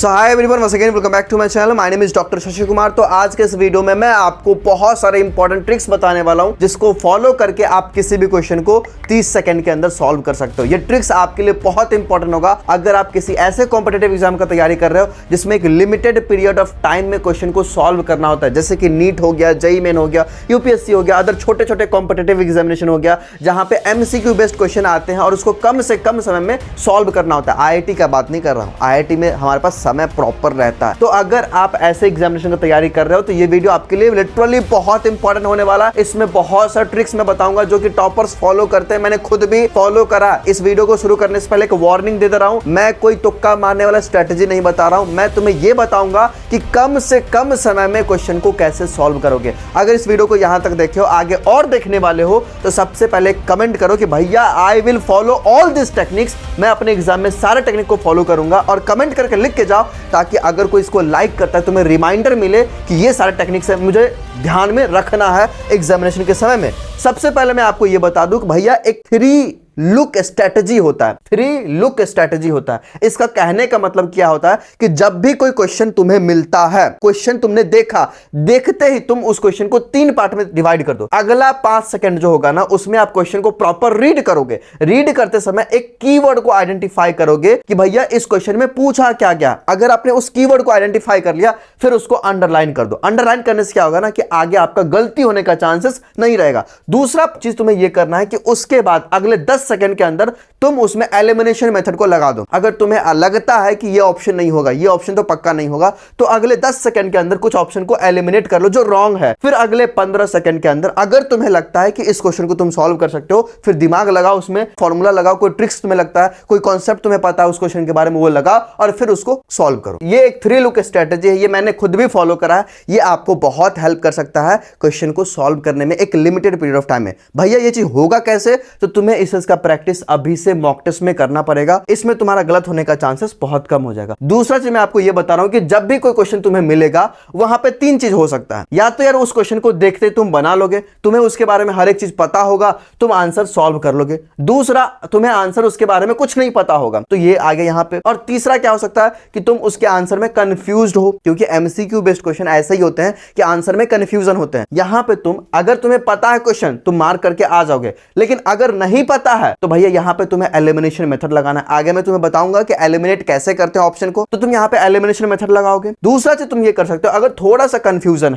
So hi everyone, once again welcome back to my channel. My name is doctor Shashi Kumar. तो आज के इस video में मैं आपको बहुत सारे इंपॉर्टेंट ट्रिक्स बताने वाला हूं जिसको फॉलो करके आप किसी भी क्वेश्चन को 30 सेकंड के अंदर सॉल्व कर सकते हो। ये ट्रिक्स आपके लिए बहुत इंपॉर्टेंट होगा अगर आप किसी ऐसे कॉम्पिटिटिव एग्जाम का तैयारी कर रहे हो जिसमें एक लिमिटेड पीरियड ऑफ टाइम में क्वेश्चन को सॉल्व करना होता है, जैसे कि नीट हो गया, जेईई मेन हो गया, यूपीएससी हो गया, अदर छोटे छोटे कॉम्पिटिटिव एग्जामिनेशन हो गया, जहां पे एमसीक्यू बेस्ड क्वेश्चन आते हैं और उसको कम से कम समय में सॉल्व करना होता है। आईआईटी का बात नहीं कर रहा हूं, आईआईटी में हमारे पास समय प्रॉपर रहता है। तो अगर आप ऐसे एग्जामिनेशन की तैयारी कर रहे हो तो ये वीडियो आपके लिए लिटरली बहुत इंपॉर्टेंट होने वाला है। इसमें बहुत सारे ट्रिक्स मैं बताऊंगा जो कि टॉपर्स फॉलो करते हैं, मैंने खुद भी फॉलो करा। इस वीडियो को शुरू करने से पहले एक वार्निंग दे रहा हूं, मैं कोई तुक्का मारने वाला स्ट्रेटेजी नहीं बता रहा हूं, मैं तुम्हें यह बताऊंगा कि कम से कम समय में क्वेश्चन को कैसे सॉल्व करोगे। अगर इस वीडियो को यहां तक देखे हो, आगे और देखने वाले हो, तो सबसे पहले कमेंट करो कि भैया I will follow all this techniques. मैं अपने एग्जाम में सारे टेक्निक को फॉलो करूंगा, और कमेंट करके लिख के जाओ ताकि अगर कोई इसको लाइक करता है तुम्हें रिमाइंडर मिले कि ये सारे टेक्निक्स है, मुझे ध्यान में रखना है एग्जामिनेशन के समय में। सबसे पहले मैं आपको ये बता दूं कि भैया एक 3 लुक स्ट्रेटजी होता है। 3 लुक स्ट्रेटजी होता है। इसका कहने का मतलब क्या होता है कि जब भी कोई क्वेश्चन तुम्हें मिलता है, क्वेश्चन तुमने देखा, देखते ही तुम उस क्वेश्चन को 3 पार्ट में डिवाइड कर दो। अगला 5 सेकंड जो होगा ना, उसमें आप क्वेश्चन को प्रॉपर रीड करोगे। रीड करते समय एक कीवर्ड को आइडेंटिफाई करोगे कि भैया इस क्वेश्चन में पूछा क्या गया। अगर आपने उस कीवर्ड को आइडेंटिफाई कर लिया, फिर उसको अंडरलाइन कर दो। अंडरलाइन करने से क्या होगा ना कि आगे आपका गलती होने का चांसेस नहीं रहेगा। दूसरा चीज तुम्हें यह करना है कि उसके बाद अगले 10 सेकंड के अंदर तुम उसमें एलिमिनेशन मेथड को लगा दो। अगर तुम्हें लगता है कि ये ऑप्शन नहीं होगा, ये ऑप्शन तो पक्का नहीं होगा, तो अगले 10 सेकंड के अंदर कुछ ऑप्शन को एलिमिनेट कर लो जो रॉन्ग है। फिर अगले 15 सेकंड के अंदर अगर तुम्हें लगता है कि इस क्वेश्चन को तुम सॉल्व कर सकते हो, फिर दिमाग लगाओ, उसमें फॉर्मूला लगाओ, कोई ट्रिक्स तुम्हें लगता है, कोई कॉन्सेप्ट तुम्हें पता है उस क्वेश्चन के बारे में, वो लगा और फिर उसको सॉल्व करो। ये एक 3 लुक स्ट्रेटजी है, ये मैंने खुद भी फॉलो करा है। ये आपको बहुत हेल्प कर सकता है क्वेश्चन को सॉल्व करने में एक लिमिटेड पीरियड ऑफ टाइम में। भैया ये चीज होगा कैसे? तो तुम्हें इसका प्रैक्टिस अभी से मॉक टेस्ट में करना पड़ेगा। इसमें तुम्हारा गलत होने का चांसेस बहुत कम हो जाएगा। दूसरा चीज मैं आपको यह बता रहा हूं कि जब भी कोई क्वेश्चन तुम्हें मिलेगा, वहां पे 3 चीज हो सकता है। या तो यार उस क्वेश्चन को देखते तुम बना लोगे, तुम्हें उसके बारे में हर एक चीज पता होगा, तुम आंसर सॉल्व कर लोगे। दूसरा, तुम्हें आंसर उसके बारे में कुछ नहीं पता होगा, तो ये आगे यहां पे। और तीसरा क्या हो सकता है कि तुम उसके आंसर में कंफ्यूज्ड हो, क्योंकि एमसीक्यू बेस्ड क्वेश्चन ऐसे ही होते हैं कि आंसर में कंफ्यूजन होते हैं। यहां पे तुम, अगर तुम्हें पता है क्वेश्चन, तुम मार्क करके आ जाओगे, लेकिन अगर नहीं पता है तो भैया यहां पे तुम्हें एलिमिनेशन मेथड लगाना है। आगे मैं तुम्हें बताऊंगा कि एलिमिनेट कैसे करते हैं ऑप्शन को, तो तुम यहां पे एलिमिनेशन मेथड लगाओगे। दूसरा चीज तुम ये कर सकते हो, अगर थोड़ा सा कंफ्यूजन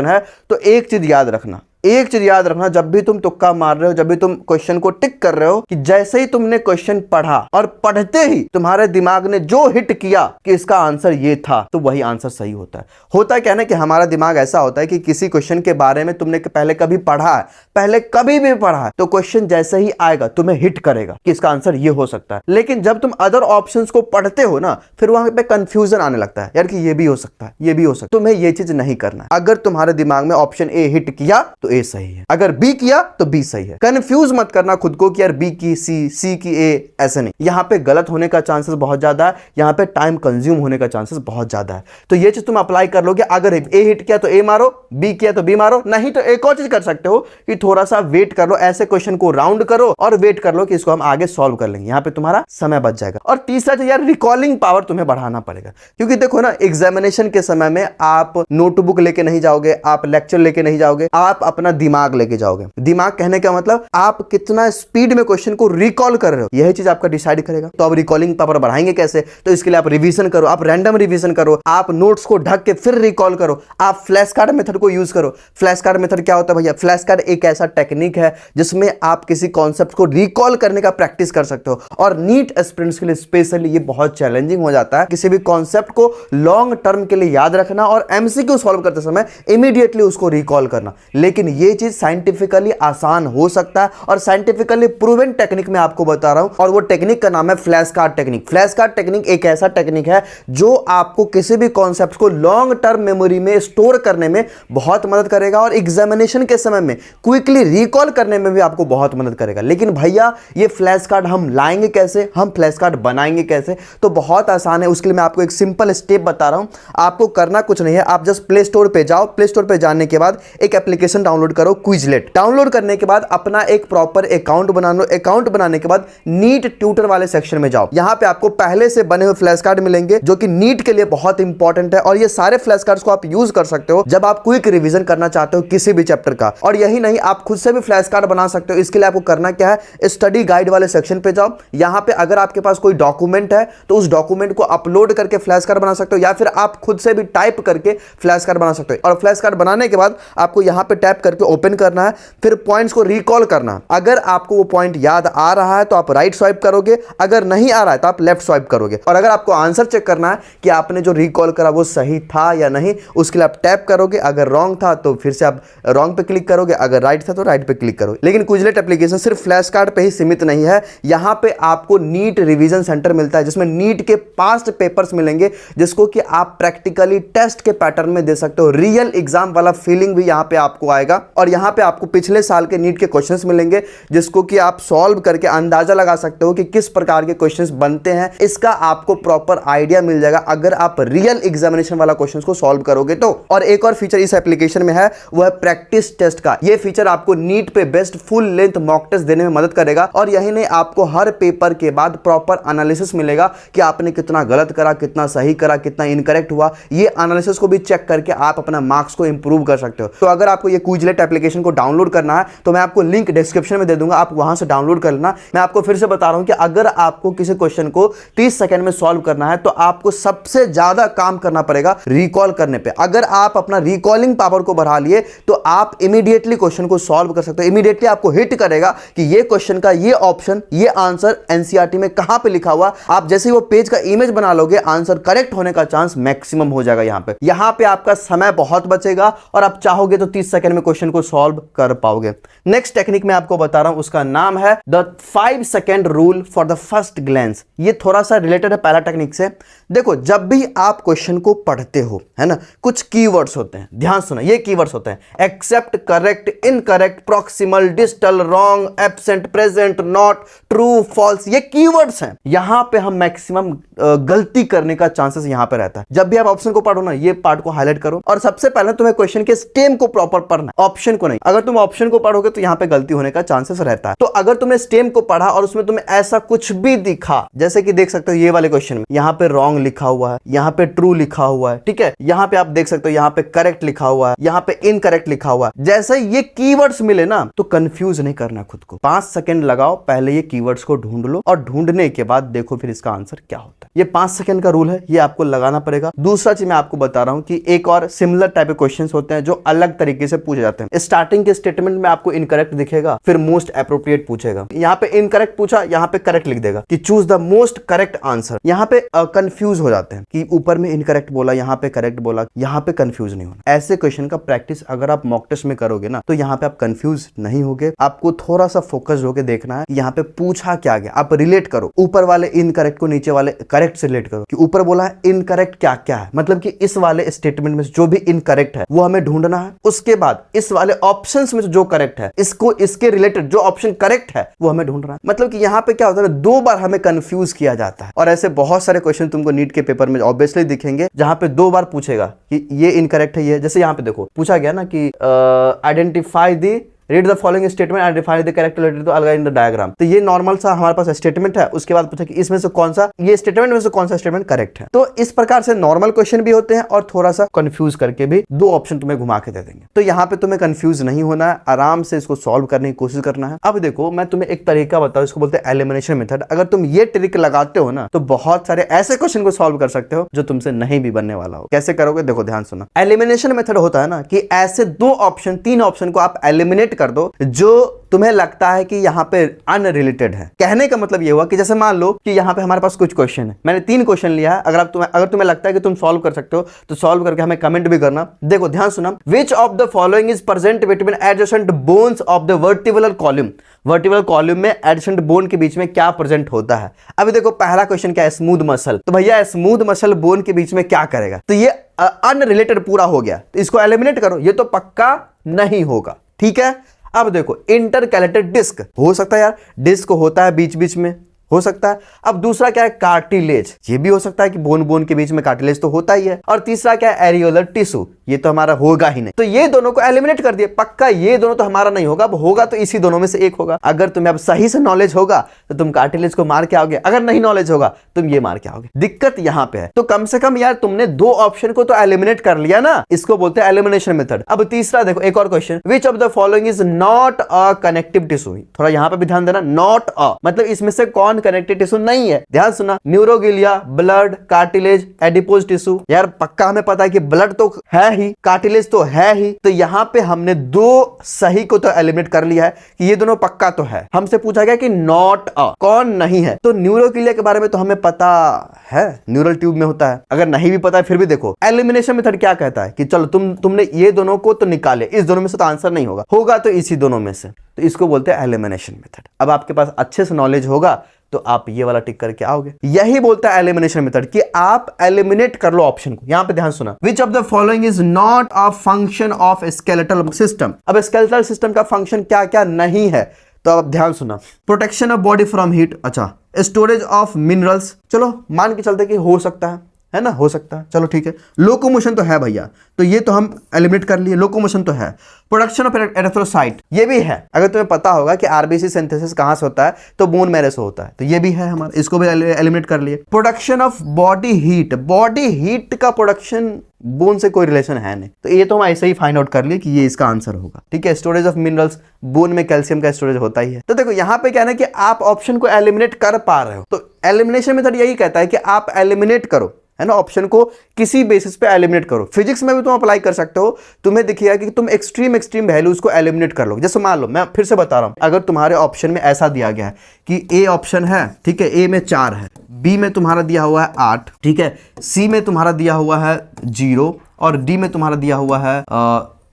है, तो एक चीज याद रखना, जब भी तुम तुक्का मार रहे हो, जब भी तुम क्वेश्चन को टिक कर रहे हो, कि जैसे ही तुमने क्वेश्चन पढ़ा और पढ़ते ही तुम्हारे दिमाग ने जो हिट किया कि इसका आंसर ये था, तो वही आंसर सही होता है। होता क्या है ना कि हमारा दिमाग ऐसा होता है कि किसी क्वेश्चन के बारे में तुमने पहले कभी पढ़ा है, पहले कभी भी पढ़ा है, तो क्वेश्चन जैसे ही आएगा तुम्हें हिट करेगा कि इसका आंसर ये हो सकता है। लेकिन जब तुम अदर ऑप्शंस को पढ़ते हो ना, फिर वहां पे कंफ्यूजन आने लगता है, यार कि ये भी हो सकता है, ये भी हो सकता है। तुम्हें ये चीज नहीं करना है। अगर तुम्हारे दिमाग में ऑप्शन ए हिट किया तो ए सही है, अगर बी किया तो बी सही है। कंफ्यूज मत करना खुद को कि यार बी की सी की ए, ऐसे नहीं। यहां पे गलत होने का चांसेस बहुत ज्यादा है, यहां पे टाइम कंज्यूम होने का चांसेस बहुत ज्यादा है। तो ये चीज तुम अप्लाई कर लोगे। अगर ए हिट किया तो ए मारो, बी किया तो बी मारो, नहीं तो एक और चीज कर सकते हो कि थोड़ा सा वेट कर लो, ऐसे क्वेश्चन को राउंड करो और वेट कर लो कि इसको हम आगे सॉल्व कर लेंगे। यहां पे तुम्हारा समय बच जाएगा। और तीसरा चीज यार, रिकॉलिंग पावर तुम्हें बढ़ाना पड़ेगा, क्योंकि देखो ना, एग्जामिनेशन के समय में आप नोटबुक लेके नहीं जाओगे, आप लेक्चर लेके नहीं जाओगे, आप अपना दिमाग लेके जाओगे। दिमाग कहने का मतलब आप कितना स्पीड में क्वेश्चन को रिकॉल कर रहे हो, यही चीज आपका डिसाइड करेगा। तो अब रिकॉलिंग पावर बढ़ाएंगे कैसे? तो इसके लिए आप रिवीजन करो, आप रैंडम रिवीजन करो, आप नोट्स को ढक के फिर रिकॉल करो, आप फ्लैश कार्ड मेथड को यूज करो। फ्लैश कार्ड मेथड क्या होता है भैया? फ्लैश कार्ड एक ऐसा टेक्निक है जिसमें आप किसी कॉन्सेप्ट को रिकॉल करने का प्रैक्टिस कर सकते हो। और नीट एस्पिरेंट्स के लिए स्पेशली ये बहुत चैलेंजिंग हो जाता है, किसी भी कॉन्सेप्ट को लॉन्ग टर्म के लिए याद रखना और एमसीक्यू सॉल्व करते समय इमीडिएटली उसको रिकॉल करना। लेकिन ये चीज साइंटिफिकली आसान हो सकता है, और साइंटिफिकली प्रूवन टेक्निक मैं आपको बता रहा हूं, और वो टेक्निक का नाम है flash card technique. Flash card technique एक ऐसा टेक्निक है जो आपको किसी भी कॉन्सेप्ट को लॉन्ग टर्म मेमोरी में स्टोर करने में बहुत मदद करेगा, और एग्जामिनेशन के समय में क्विकली रिकॉल करने में भी आपको बहुत मदद करेगा। लेकिन भैया ये फ्लैश कार्ड हम लाएंगे कैसे, हम फ्लैश कार्ड बनाएंगे कैसे? तो बहुत आसान है। उसके लिए मैं आपको एक सिंपल स्टेप बता रहा हूं। आपको करना कुछ नहीं है, आप जस्ट प्ले स्टोर पे जाओ। प्ले स्टोर पे जाने के बाद एक एप्लीकेशन डाउनलोड डाउनलोड करो क्विजलेट। डाउनलोड करने के बाद अपना एक प्रॉपर अकाउंट बना लो। अकाउंट बनाने के बाद नीट ट्यूटर वाले सेक्शन में जाओ। यहां पे आपको पहले से बने हुए फ्लैश कार्ड मिलेंगे जो कि नीट के लिए बहुत इंपॉर्टेंट है, और ये सारे फ्लैश कार्ड्स को आप यूज कर सकते हो जब आप क्विक रिवीजन करना चाहते हो किसी भी चैप्टर का। और यही नहीं, आप खुद से भी फ्लैश कार्ड बना सकते हो। इसके लिए आपको करना क्या है, स्टडी गाइड वाले सेक्शन पे जाओ। यहां पे अगर आपके पास कोई डॉक्यूमेंट है तो उस डॉक्यूमेंट को अपलोड करके फ्लैश कार्ड बना सकते हो, या फिर आप खुद से भी टाइप करके फ्लैश कार्ड बना सकते हो। और फ्लैश कार्ड बनाने के बाद आपको यहां पे टैप करके ओपन करना है, फिर पॉइंट्स को रिकॉल करना। अगर आपको वो पॉइंट याद आ रहा है तो आप राइट स्वाइप करोगे, अगर नहीं आ रहा है तो आप लेफ्ट स्वाइप करोगे। और अगर आपको आंसर चेक करना है कि आपने जो रिकॉल करा वो सही था या नहीं, उसके लिए आप टैप करोगे। अगर रॉन्ग था तो फिर से आप रॉन्ग पे क्लिक करोगे, अगर राइट था तो राइट पे क्लिक करोगे। लेकिन क्विजलेट एप्लीकेशन सिर्फ फ्लैश कार्ड पे ही सीमित नहीं है। यहां पे आपको नीट रिवीजन सेंटर मिलता है जिसमें नीट के पास्ट पेपर्स मिलेंगे जिसको कि आप प्रैक्टिकली टेस्ट के पैटर्न में दे सकते हो। रियल एग्जाम वाला फीलिंग भी यहां पे आपको आएगा। और यहां पे आपको पिछले साल के नीट के क्वेश्चंस मिलेंगे जिसको कि आप सॉल्व करके अंदाजा लगा सकते हो कि किस प्रकार के क्वेश्चंस बनते हैं। इसका आपको प्रॉपर आइडिया मिल जाएगा अगर आप रियल एग्जामिनेशन वाला क्वेश्चंस को सॉल्व करोगे तो। और एक और फीचर इस एप्लीकेशन में है, वो है प्रैक्टिस टेस्ट का। यह फीचर आपको नीट पे best full length mock test देने में मदद करेगा। और यही नहीं, आपको हर पेपर के बाद प्रॉपर एनालिसिस मिलेगा कि आपने कितना गलत करा, कितना सही करा, कितना इनकरेक्ट हुआ। ये एनालिसिस को भी चेक करके आप अपना मार्क्स को इंप्रूव कर सकते हो। तो अगर आपको ये क्विजलेट एप्लीकेशन को डाउनलोड करना है तो मैं आपको लिंक डिस्क्रिप्शन में दे दूंगा, आप वहां से डाउनलोड कर लेना। मैं आपको फिर से बता रहा हूं कि अगर आपको किसी क्वेश्चन को 30 सेकंड में सॉल्व करना है तो आपको सबसे ज्यादा काम करना पड़ेगा रिकॉल करने पे। अगर आप अपना रिकॉलिंग पावर को बढ़ा लिए तो आप इमीडिएटली क्वेश्चन को सॉल्व कर सकते हो। इमीडिएटली आपको हिट करेगा कि ये क्वेश्चन का ये ऑप्शन, ये आंसर एनसीईआरटी में कहां पे लिखा हुआ। आप जैसे ही वो पेज का इमेज बना लोगे, आंसर करेक्ट होने का चांस मैक्सिमम हो जाएगा। यहां पे आपका समय बहुत बचेगा और आप चाहोगे तो 30 सेकंड में क्वेश्चन को सॉल्व कर पाओगे। नेक्स्ट टेक्निक मैं आपको बता रहा हूं, उसका नाम है the 5 second rule for the first glance. ये थोड़ा सा रिलेटेड है पहला टेक्निक से। देखो, जब भी आप क्वेश्चन को पढ़ते हो, है ना, कुछ कीवर्ड्स होते हैं, ध्यान सुना, ये कीवर्ड्स होते हैं except, correct, incorrect, proximal, distal, wrong, absent, present, not, true, false. ये कीवर्ड्स हैं। यहां पे हम मैक्सिमम गलती करने का चांसेस यहां पे रहता है। जब भी आप ऑप्शन को पढ़ो ना, ये पार्ट को हाईलाइट करो और सबसे पहले तुम्हें क्वेश्चन के स्टेम को प्रॉपर पढ़ना है, ऑप्शन को नहीं। अगर तुम ऑप्शन को पढ़ोगे तो यहां पे गलती होने का चांसेस रहता है। तो अगर तुमने स्टेम को पढ़ा और उसमें तुम्हें ऐसा कुछ भी दिखा, जैसे कि देख सकते हो ये वाले क्वेश्चन में यहां पे रॉन्ग लिखा हुआ है, यहां पे ट्रू लिखा हुआ है, ठीक है, यहां पे आप देख सकते हो यहां पे करेक्ट लिखा हुआ है, यहां पे इनकरेक्ट लिखा हुआ है। जैसे ये कीवर्ड्स मिले ना तो कंफ्यूज नहीं करना खुद को। 5 सेकंड लगाओ, पहले ये कीवर्ड्स को ढूंढ लो और ढूंढने के बाद देखो फिर इसका आंसर क्या होता है। ये 5 सेकंड का रूल है, ये आपको लगाना पड़ेगा। दूसरा चीज मैं आपको बता रहा हूं कि एक और सिमिलर टाइप के क्वेश्चंस होते हैं जो अलग तरीके से पूछे जाते हैं। स्टार्टिंग के स्टेटमेंट में आपको इनकरेक्ट दिखेगा, फिर मोस्ट एप्रोप्रिएट पूछेगा। यहां पे इनकरेक्ट पूछा, यहां पे करेक्ट लिख देगा कि choose the most correct answer. यहां पे कंफ्यूज हो जाते हैं कि ऊपर में इनकरेक्ट बोला, यहां पे करेक्ट बोला, यहां पे कंफ्यूज नहीं होना। ऐसे क्वेश्चन का प्रैक्टिस अगर आप मॉक टेस्ट में करोगे ना तो यहां पे आप कंफ्यूज नहीं होगे। आपको थोड़ा सा फोकस होकर देखना है यहां पे पूछा क्या गया। आप रिलेट करो, ऊपर वाले इनकरेक्ट को नीचे वाले करेक्ट से रिलेट करो कि ऊपर बोला है इनकरेक्ट क्या क्या है, मतलब कि इस वाले स्टेटमेंट में जो भी इनकरेक्ट है वो हमें ढूंढना है। उसके बाद इस वाले ऑप्शंस में जो करेक्ट है, इसको इसके रिलेटेड जो ऑप्शन करेक्ट है वो हमें ढूंढना है। मतलब कि यहां पे क्या होता है, 2 बार हमें कंफ्यूज किया जाता है। और ऐसे बहुत सारे क्वेश्चन तुमको नीट के पेपर में ऑब्वियसली दिखेंगे जहां पे 2 बार पूछेगा कि ये इनकरेक्ट है ये। जैसे यहां पे देखो पूछा गया ना कि identify the, read the following statement and define the correct related to अलग इन द डायग्राम। तो ये नॉर्मल सा हमारे पास स्टेटमेंट है। उसके बाद पूछा कि इसमें से कौन सा, ये स्टेटमेंट में से कौन सा स्टेटमेंट करेक्ट है। तो इस प्रकार से नॉर्मल क्वेश्चन भी होते हैं और थोड़ा सा कंफ्यूज करके भी 2 ऑप्शन तुम्हें घुमा के दे देंगे। तो यहाँ पे तुम्हें कंफ्यूज नहीं होना है, आराम से इसको सॉल्व करने की कोशिश करना है। अब देखो, मैं तुम्हें एक तरीका बताऊं, इसको बोलते हैं एलिमिनेशन मेथड। अगर तुम ये ट्रिक लगाते हो ना तो बहुत सारे ऐसे क्वेश्चन को सॉल्व कर सकते हो जो तुमसे नहीं भी बनने वाला हो। कैसे करोगे, देखो ध्यान सुना। एलिमिनेशन मेथड होता है ना कि ऐसे 2 ऑप्शन 3 ऑप्शन को आप एलिमिनेट कर दो जो तुम्हें लगता है कि यहां पे अनरिलेटेड है। कहने का मतलब ये हुआ कि जैसे मान लो कि यहां पे हमारे पास कुछ क्वेश्चन है, मैंने 3 क्वेश्चन लिया है। अगर तुम्हें लगता है कि तुम सॉल्व कर सकते हो तो सॉल्व करके हमें कमेंट भी करना। देखो ध्यान सुना, which of the following is present between adjacent bones of the vertebral column. Vertebral column में एडजेसेंट बोन के बीच में क्या प्रेजेंट होता है। अभी देखो पहला क्वेश्चन क्या है, स्मूथ मसल। तो भैया स्मूथ मसल बोन के बीच में क्या करेगा, तो ये अनरिलेटेड पूरा हो गया, तो इसको एलिमिनेट करो, ये तो पक्का नहीं होगा। ठीक है, अब देखो इंटरकैलेटेड डिस्क, हो सकता है यार डिस्क होता है बीच बीच में, हो सकता है। अब दूसरा क्या है, कार्टिलेज, ये भी हो सकता है कि बोन बोन के बीच में कार्टिलेज तो होता ही है। और तीसरा क्या है, एरियोलर टिश्यू, ये तो हमारा होगा ही नहीं। तो ये दोनों को एलिमिनेट कर दिए, पक्का ये दोनों तो हमारा नहीं होगा, अब होगा तो इसी दोनों में से एक होगा। अगर तुम्हें अब सही से नॉलेज होगा तो तुम कार्टिलेज को मार के आओगे, अगर नहीं नॉलेज होगा तुम ये मार के आओगे। दिक्कत यहां पे है। तो कम से कम यार तुमने दो ऑप्शन को तो एलिमिनेट कर लिया ना, इसको बोलते हैं एलिमिनेशन मेथड। अब तीसरा देखो, एक और question, which of the following is not a connective tissue. थोड़ा यहां पे भी ध्यान देना, नॉट अ मतलब इसमें से कौन कनेक्टिव टिश्यू नहीं है। ध्यान सुना, न्यूरोगिलिया, ब्लड, कार्टिलेज, एडिपोज टिश्यू। यार पक्का हमें पता है कि ब्लड तो है ही, कार्टिलेज तो है ही, तो यहां पे हमने दो सही को तो एलिमिनेट कर लिया है कि ये दोनों पक्का तो है। हमसे पूछा गया कि नॉट अ कौन नहीं है, तो न्यूरोगिलिया के बारे में तो हमें पता है, न्यूरल ट्यूब में होता है। अगर नहीं भी पता है फिर भी देखो एलिमिनेशन मेथड क्या कहता है कि चलो तुमने ये दोनों को तो निकाले, इस दोनों में से तो आंसर नहीं होगा, होगा तो इसी दोनों में से, तो इसको बोलते हैं एलिमिनेशन मेथड। अब आपके पास अच्छे से नॉलेज होगा तो आप ये वाला टिक करके आओगे। यही बोलता है एलिमिनेशन मेथड कि आप एलिमिनेट कर लो ऑप्शन को। यहां पे ध्यान सुना, which of the following is not a function of skeletal system. अब स्केलेटल सिस्टम का फंक्शन क्या क्या नहीं है, तो अब ध्यान सुना, protection of body from heat, अच्छा, स्टोरेज ऑफ मिनरल्स, चलो मान के चलते कि हो सकता है ना, हो सकता है, चलो ठीक है। लोकोमोशन तो है भैया, तो ये तो हम एलिमिनेट कर लिए, लोकोमोशन तो है। प्रोडक्शन ऑफ एरिथ्रोसाइट, ये भी है। अगर तुम्हें पता होगा कि आरबीसी सिंथेसिस कहां से होता है, तो बोन मैरो से होता है, तो ये भी है हमारा, इसको भी एलिमिनेट कर लिए। Production of body heat, body heat का प्रोडक्शन बोन से कोई रिलेशन है नहीं, तो ये तो हम ऐसे ही फाइंड आउट कर लिए कि ये इसका आंसर होगा, ठीक है। स्टोरेज ऑफ मिनरल्स, बोन में कैल्शियम का स्टोरेज होता ही है। तो देखो यहाँ पे क्या है ना कि आप ऑप्शन को एलिमिनेट कर पा रहे हो, तो एलिमिनेशन मेथड यही कहता है कि आप एलिमिनेट करो, है ना, ऑप्शन को किसी बेसिस पे एलिमिनेट करो। फिजिक्स में भी तुम अप्लाई कर सकते हो, तुम्हें दिखेगा कि तुम एक्सट्रीम वैल्यूज को एलिमिनेट कर लो। जैसे मान लो, मैं फिर से बता रहा हूं, अगर तुम्हारे ऑप्शन में ऐसा दिया गया है कि ए ऑप्शन है, ठीक है, ए में 4 है, बी में तुम्हारा दिया हुआ है 8, ठीक है, सी में तुम्हारा दिया हुआ है 0 और डी में तुम्हारा दिया हुआ है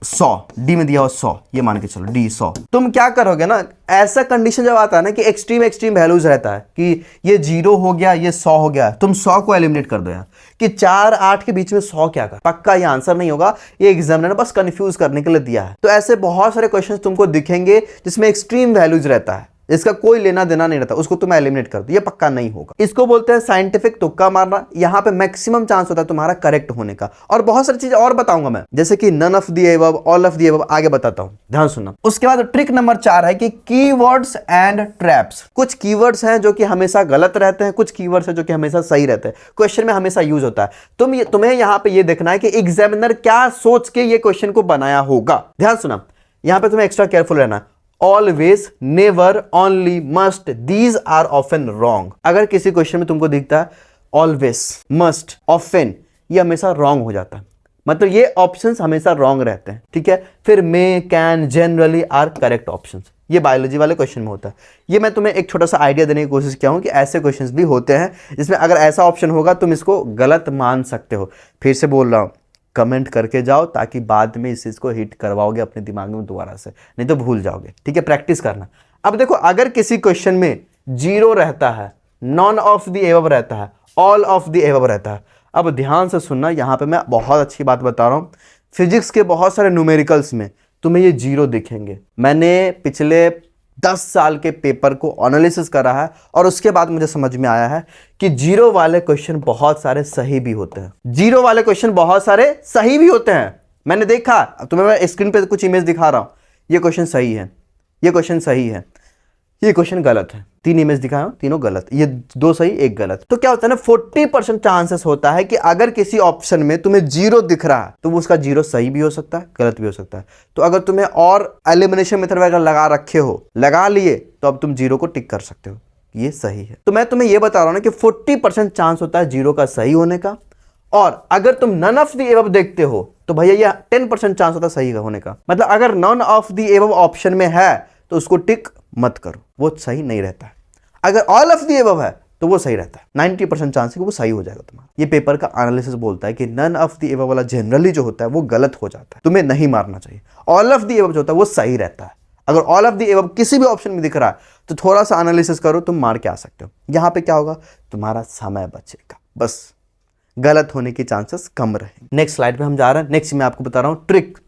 100, डी में दिया हुआ 100, ये मान के चलो डी 100। तुम क्या करोगे ना, ऐसा कंडीशन जब आता है ना कि एक्सट्रीम वैल्यूज रहता है कि ये 0 हो गया, ये 100 हो गया, तुम 100 को एलिमिनेट कर दो यार, कि 4 8 के बीच में 100 क्या कर, पक्का ये आंसर नहीं होगा, ये एग्जामिनर ने बस कंफ्यूज करने के लिए दिया है। तो ऐसे बहुत सारे क्वेश्चंस तुमको दिखेंगे जिसमें एक्सट्रीम वैल्यूज रहता है, इसका कोई लेना देना नहीं रहता, उसको तुम एलिमिनेट कर दो, ये पक्का नहीं होगा। इसको बोलते हैं साइंटिफिक तुक्का मारना। यहाँ पे मैक्सिमम चांस होता है तुम्हारा करेक्ट होने का। और बहुत सारी चीजें और बताऊंगा मैं, जैसे कि none of the above, all of the above, आगे बताता हूं, ध्यान सुनना। उसके बाद ट्रिक नंबर 4 है कि कीवर्ड्स एंड ट्रैप्स। कुछ कीवर्ड्स हैं जो कि हमेशा गलत रहते हैं, कुछ कीवर्ड्स हैं जो कि हमेशा सही रहते हैं, क्वेश्चन में हमेशा यूज होता है। तुम्हें यहाँ पे ये देखना है कि एग्जामिनर क्या सोच के ये क्वेश्चन को बनाया होगा। ध्यान सुना, यहाँ पे तुम्हें एक्स्ट्रा केयरफुल रहना है। Always, never, only, must, these are often wrong. अगर किसी क्वेश्चन में तुमको दिखता है ऑलवेज, मस्ट, ऑफन, ये हमेशा रॉन्ग हो जाता है, मतलब ये ऑप्शंस हमेशा रॉन्ग रहते हैं, ठीक है। फिर may, can, generally are correct options, ये बायोलॉजी वाले क्वेश्चन में होता है। ये मैं तुम्हें एक छोटा सा आइडिया देने की कोशिश किया हूं कि ऐसे क्वेश्चंस भी होते हैं जिसमें अगर ऐसा ऑप्शन होगा तुम इसको गलत मान सकते हो। फिर से बोल रहा हूं, कमेंट करके जाओ ताकि बाद में इस चीज़ को हिट करवाओगे अपने दिमाग में दोबारा से, नहीं तो भूल जाओगे, ठीक है। प्रैक्टिस करना। अब देखो, अगर किसी क्वेश्चन में 0 रहता है, नॉन ऑफ द एबव रहता है, ऑल ऑफ द एबव रहता है, अब ध्यान से सुनना, यहाँ पे मैं बहुत अच्छी बात बता रहा हूँ। फिजिक्स के बहुत सारे न्यूमेरिकल्स में तुम्हें ये 0 दिखेंगे। मैंने पिछले 10 साल के पेपर को एनालिसिस करा है और उसके बाद मुझे समझ में आया है कि 0 वाले क्वेश्चन बहुत सारे सही भी होते हैं। 0 वाले क्वेश्चन बहुत सारे सही भी होते हैं, मैंने देखा। तुम्हें मैं स्क्रीन पे कुछ इमेज दिखा रहा हूं, ये क्वेश्चन सही है, ये क्वेश्चन सही है, ये क्वेश्चन गलत है। 3 इमेज दिखाया, तीनों गलत, ये 2 सही 1 गलत। तो क्या होता है ना, 40% चांसेस होता है कि अगर किसी ऑप्शन में तुम्हें 0 दिख रहा है तो वो उसका 0 सही भी हो सकता है, गलत भी हो सकता है। तो अगर तुम्हें और एलिमिनेशन मेथड वगैरह लगा रखे हो, लगा लिए, तो अब तुम 0 को टिक कर सकते हो, ये सही है। तो मैं तुम्हें ये बता रहा हूं ना कि 40% चांस होता है 0 का सही होने का, और अगर तुम नन ऑफ द एबव देखते हो तो भैया ये 10% चांस होता है सही होने का। मतलब अगर none of the above option में है तो उसको टिक मत करो, वो सही नहीं रहता है। अगर ऑल ऑफ द एबव है तो वो सही रहता है, 90% चांस है कि वो सही हो जाएगा तुम्हारा। ये पेपर का एनालिसिस बोलता है कि नन ऑफ द एबव वाला जनरली जो होता है वो गलत हो जाता है, तुम्हें नहीं मारना चाहिए। ऑल ऑफ द एबव जो होता है वो सही रहता है। अगर ऑल ऑफ द एबव किसी भी ऑप्शन में दिख रहा है तो थोड़ा सा एनालिसिस करो, तुम मार के आ सकते हो। यहां पे क्या होगा, तुम्हारा समय बचेगा, बस गलत होने की चांसेस कम रहेंगे। नेक्स्ट स्लाइड पे हम जा रहे हैं। नेक्स्ट मैं आपको बता रहा हूं ट्रिक,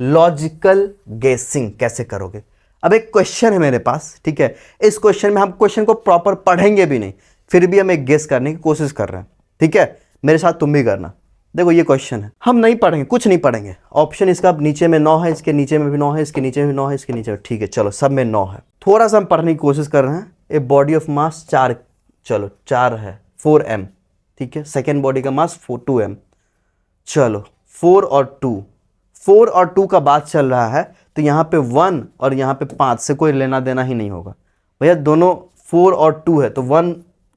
लॉजिकल गेसिंग कैसे करोगे। अब एक क्वेश्चन है मेरे पास, ठीक है, इस क्वेश्चन में हम क्वेश्चन को प्रॉपर पढ़ेंगे भी नहीं, फिर भी हम एक गेस करने की कोशिश कर रहे हैं, ठीक है, मेरे साथ तुम भी करना। देखो ये क्वेश्चन है, हम नहीं पढ़ेंगे, कुछ नहीं पढ़ेंगे। ऑप्शन इसका नीचे में 9 है, इसके नीचे में भी 9 है, इसके नीचे में भी 9 है, इसके नीचे में, ठीक है, चलो सब में 9 है। थोड़ा सा हम पढ़ने की कोशिश कर रहे हैं। ए बॉडी ऑफ मास 4, चलो 4 है, 4m, ठीक है। सेकेंड बॉडी का मास 2m, चलो 4 और 2 का बात चल रहा है, तो यहाँ पे 1 और यहाँ पे 5 से कोई लेना देना ही नहीं होगा भैया, दोनों 4 और 2 है, तो 1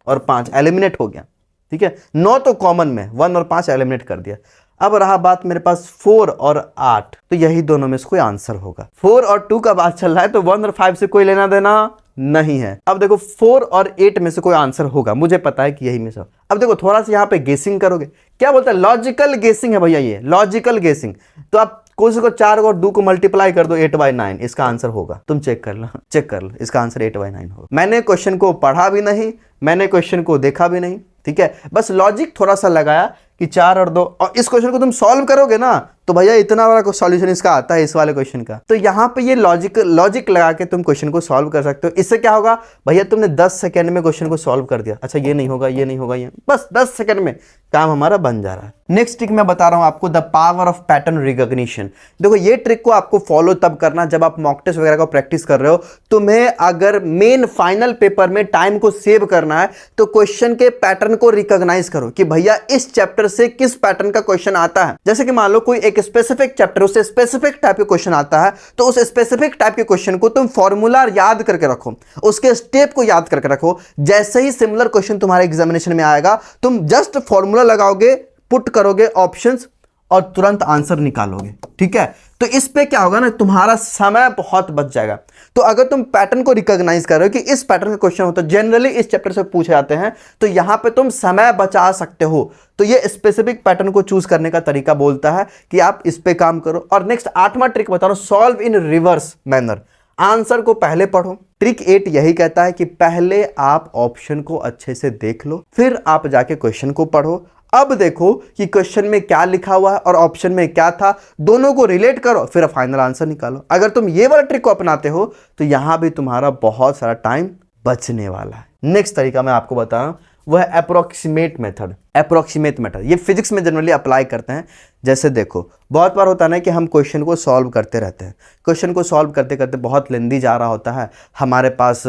और 5 एलिमिनेट हो गया, ठीक है। 9 तो कॉमन में, 1 और 5 एलिमिनेट कर दिया। अब रहा बात मेरे पास 4 और 8, तो यही दोनों में से कोई आंसर होगा। 4 और 2 का बात चल रहा है, तो 1 और 5 से कोई लेना देना नहीं है। अब देखो 4 और 8 में से कोई आंसर होगा, मुझे पता है कि यही में से। अब देखो थोड़ा सा यहाँ पे गेसिंग करोगे, क्या बोलता है, लॉजिकल गेसिंग है भैया, ये लॉजिकल गेसिंग। तो आप कोशिश को 4 और 2 को मल्टीप्लाई कर दो, 8/9 इसका आंसर होगा। तुम चेक कर लो, इसका आंसर 8/9 होगा। मैंने क्वेश्चन को पढ़ा भी नहीं, मैंने क्वेश्चन को देखा भी नहीं, ठीक है, बस लॉजिक थोड़ा सा लगाया कि 4 और 2, और इस क्वेश्चन को तुम सॉल्व करोगे ना, तो भैया इतना बड़ा सॉल्यूशन इसका आता है, इस वाले क्वेश्चन का। तो यहाँ पे ये लॉजिक लगा के तुम क्वेश्चन को सॉल्व कर सकते हो। इससे क्या होगा भैया, तुमने 10 सेकंड में क्वेश्चन को सॉल्व कर दिया। अच्छा ये नहीं होगा, ये नहीं होगा, ये बस 10 सेकंड में काम हमारा बन जा रहा है। नेक्स्ट ट्रिक मैं बता रहा हूं आपको, the power of pattern recognition. देखो ये ट्रिक को आपको फॉलो तब करना जब आप मॉक टेस्ट वगैरह को प्रैक्टिस कर रहे हो। तुम्हें अगर मेन फाइनल पेपर में टाइम को सेव करना है, तो क्वेश्चन के पैटर्न को रिकॉग्नाइज करो कि भैया इस चैप्टर से किस पैटर्न का क्वेश्चन आता है। जैसे कि मान लो कोई एक स्पेसिफिक चैप्टर, उससे स्पेसिफिक टाइप के क्वेश्चन आता है, तो उस स्पेसिफिक टाइप के क्वेश्चन को तुम फॉर्मूला याद करके रखो, उसके स्टेप को याद करके रखो। जैसे ही सिमिलर क्वेश्चन तुम्हारे एग्जामिनेशन में आएगा, तुम जस्ट फॉर्मूला लगाओगे, पुट करोगे ऑप्शंस और तुरंत आंसर निकालोगे, ठीक है। तो इस पे क्या होगा ना, तुम्हारा समय बहुत बच जाएगा। तो अगर तुम पैटर्न को रिकॉग्नाइज कर रहे हो कि इस पैटर्न का क्वेश्चन होता है, जनरली इस चैप्टर से पूछे जाते हैं, तो यहां पे तुम समय बचा सकते हो। तो ये स्पेसिफिक पैटर्न को चूज करने का तरीका बोलता है कि आप इस पे काम करो। और नेक्स्ट 8वां ट्रिक बता रहा हूं, solve in reverse manner. Answer को पहले पढ़ो। ट्रिक 8 यही कहता है कि पहले आप ऑप्शन को अच्छे से देख लो, फिर आप जाके क्वेश्चन को पढ़ो। अब देखो कि क्वेश्चन में क्या लिखा हुआ है और ऑप्शन में क्या था, दोनों को रिलेट करो, फिर फाइनल आंसर निकालो। अगर तुम ये वाला ट्रिक को अपनाते हो, तो यहां भी तुम्हारा बहुत सारा टाइम बचने वाला है। नेक्स्ट तरीका मैं आपको बता रहा हूं, वह है अप्रोक्सीमेट मेथड। अप्रोक्सीमेट मेथड ये फिजिक्स में जनरली अप्लाई करते हैं। जैसे देखो बहुत बार होता है ना कि हम क्वेश्चन को सॉल्व करते रहते हैं, क्वेश्चन को सॉल्व करते करते बहुत लेंदी जा रहा होता है, हमारे पास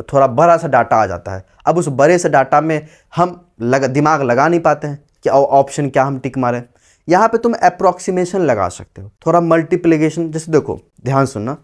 थोड़ा बड़ा सा डाटा आ जाता है। अब उस बड़े से डाटा में हम दिमाग लगा नहीं पाते हैं कि ऑप्शन क्या हम टिक मारें। यहाँ पे तुम अप्रोक्सीमेशन लगा सकते हो, थोड़ा मल्टीप्लिकेशन। जैसे देखो ध्यान सुनना,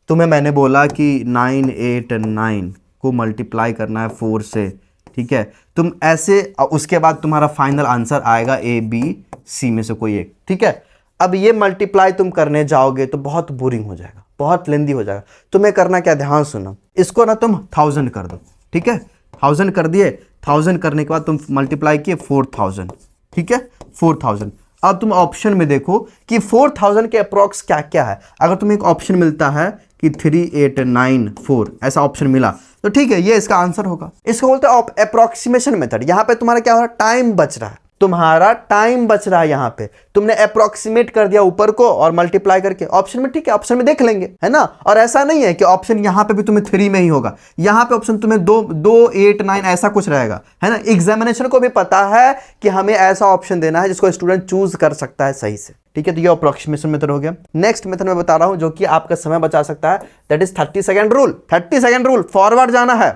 तुम्हें मैंने बोला कि 9, 8, 9 को मल्टीप्लाई करना है 4 से, ठीक है। तुम ऐसे, उसके बाद तुम्हारा फाइनल आंसर आएगा A, B, C में से कोई एक, ठीक है। अब ये मल्टीप्लाई तुम करने जाओगे तो बहुत बोरिंग हो जाएगा, बहुत लेंदी हो जाएगा। तुम्हें करना क्या, ध्यान सुनो, इसको ना तुम 1000 कर दो, ठीक है। 1000 कर दिए, 1000 करने के बाद तुम मल्टीप्लाई किए 4000, ठीक है, 4000। अब तुम ऑप्शन में देखो कि 4000 के अप्रॉक्स क्या क्या है। अगर तुम्हें एक ऑप्शन मिलता है कि 3, 8, 9, 4 ऐसा ऑप्शन मिला, तो ठीक है, ये इसका आंसर होगा। इसको बोलते हैं अप्रोक्सीमेशन मेथड। यहां पे तुम्हारा क्या हो रहा है, टाइम बच रहा है, तुम्हारा टाइम बच रहा है। यहां पे तुमने अप्रोक्सीमेट कर दिया ऊपर को और मल्टीप्लाई करके ऑप्शन में, ठीक है, ऑप्शन में देख लेंगे, है ना। और ऐसा नहीं है कि ऑप्शन यहां पे भी तुम्हें 3 में ही होगा, यहां पे ऑप्शन तुम्हें 2, 8, 9 ऐसा कुछ रहेगा, है ना। एग्जामिनेशन को भी पता है कि हमें ऐसा ऑप्शन देना है जिसको स्टूडेंट चूज कर सकता है सही से, ठीक है। तो ये अप्रोक्सीमेशन मेथड हो गया। नेक्स्ट मेथड मैं बता रहा हूं जो कि आपका समय बचा सकता है, that is 30 second rule. 30 second rule, forward जाना है।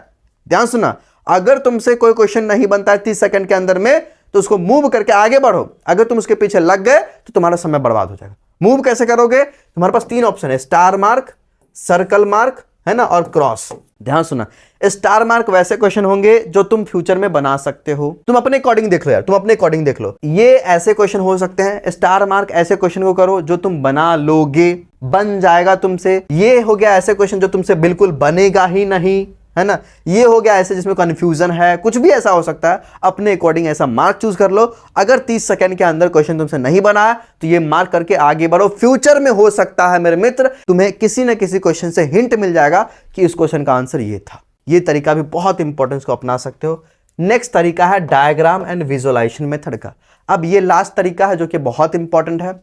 ध्यान सुना, अगर तुमसे कोई क्वेश्चन नहीं बनता है 30 सेकंड के अंदर में, तो उसको मूव करके आगे बढ़ो। अगर तुम उसके पीछे लग गए तो तुम्हारा समय बर्बाद हो जाएगा। मूव कैसे करोगे, तुम्हारे पास 3 ऑप्शन है, स्टार मार्क, सर्कल मार्क, है ना, और क्रॉस। ध्यान सुना, स्टार मार्क वैसे क्वेश्चन होंगे जो तुम फ्यूचर में बना सकते हो। तुम अपने अकॉर्डिंग देख लो यार, तुम अपने अकॉर्डिंग देख लो। ये ऐसे क्वेश्चन हो सकते हैं, स्टार मार्क ऐसे क्वेश्चन को करो जो तुम बना लोगे, बन जाएगा तुमसे। ये हो गया ऐसे क्वेश्चन जो तुमसे बिल्कुल बनेगा ही नहीं, है ना। ये हो गया ऐसे जिसमें कंफ्यूजन है, कुछ भी ऐसा हो सकता है। अपने अकॉर्डिंग ऐसा मार्क चूज कर लो। अगर 30 सेकंड के अंदर क्वेश्चन तुमसे नहीं बना तो ये मार्क करके आगे बढ़ो। फ्यूचर में हो सकता है मेरे मित्र, तुम्हें किसी न किसी क्वेश्चन से हिंट मिल जाएगा कि इस क्वेश्चन का आंसर ये था। ये तरीका भी बहुत इंपॉर्टेंस को अपना सकते हो। नेक्स्ट तरीका है डायग्राम एंड विजुअलाइजेशन मेथड का। अब ये लास्ट तरीका है जो कि बहुत इंपॉर्टेंट है।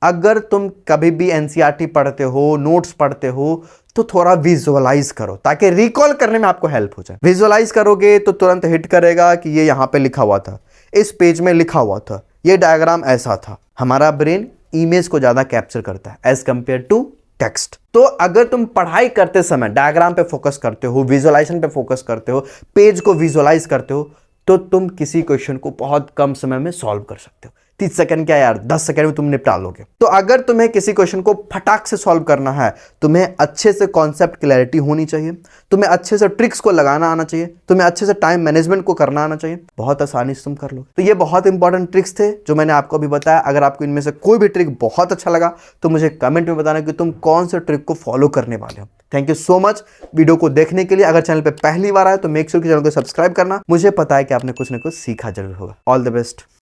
अगर तुम कभी भी एनसीईआरटी पढ़ते हो, नोट्स पढ़ते हो, तो थोड़ा विजुअलाइज करो ताकि रिकॉल करने में आपको हेल्प हो जाए। विजुअलाइज करोगे तो तुरंत हिट करेगा कि ये यहाँ पे लिखा हुआ था, इस पेज में लिखा हुआ था, ये डायग्राम ऐसा था। हमारा ब्रेन इमेज को ज्यादा कैप्चर करता है एज कंपेयर टू टेक्स्ट। तो अगर तुम पढ़ाई करते समय डायग्राम पे फोकस करते हो, विजुअलाइजेशन पे फोकस करते हो, पेज को विजुअलाइज करते हो, तो तुम किसी क्वेश्चन को बहुत कम समय में सॉल्व कर सकते हो। 30 सेकंड क्या यार, 10 सेकंड में तुम निपटा लोगे। तो अगर तुम्हें किसी क्वेश्चन को फटाक से सॉल्व करना है, तुम्हें अच्छे से कॉन्सेप्ट क्लैरिटी होनी चाहिए, तुम्हें अच्छे से ट्रिक्स को लगाना आना चाहिए, तुम्हें अच्छे से टाइम मैनेजमेंट को करना आना चाहिए, बहुत आसानी से तुम कर लोगे। तो ये बहुत इंपॉर्टेंट ट्रिक्स थे जो मैंने आपको अभी बताया। अगर आपको इनमें से कोई भी ट्रिक बहुत अच्छा लगा तो मुझे कमेंट में बताना कि तुम कौन से ट्रिक को फॉलो करने वाले हो। Thank you so much video को देखने के लिए। अगर चैनल पे पहली बार आए तो मेक श्योर कि चैनल को सब्सक्राइब करना। मुझे पता है कि आपने कुछ ना कुछ सीखा जरूर होगा। All the best.